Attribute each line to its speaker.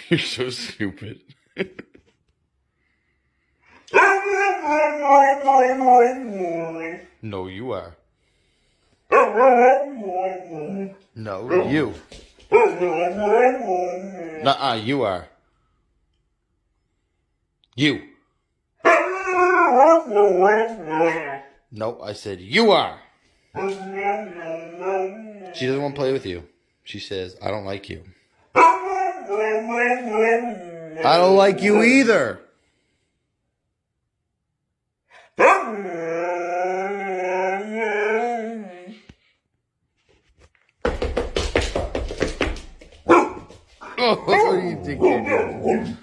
Speaker 1: You're so stupid. No, you are. No, you. Nuh-uh, you are. You. No, I said you are. She doesn't want to play with you. She says, I don't like you. I don't like you either. Oh, what do you think you're doing?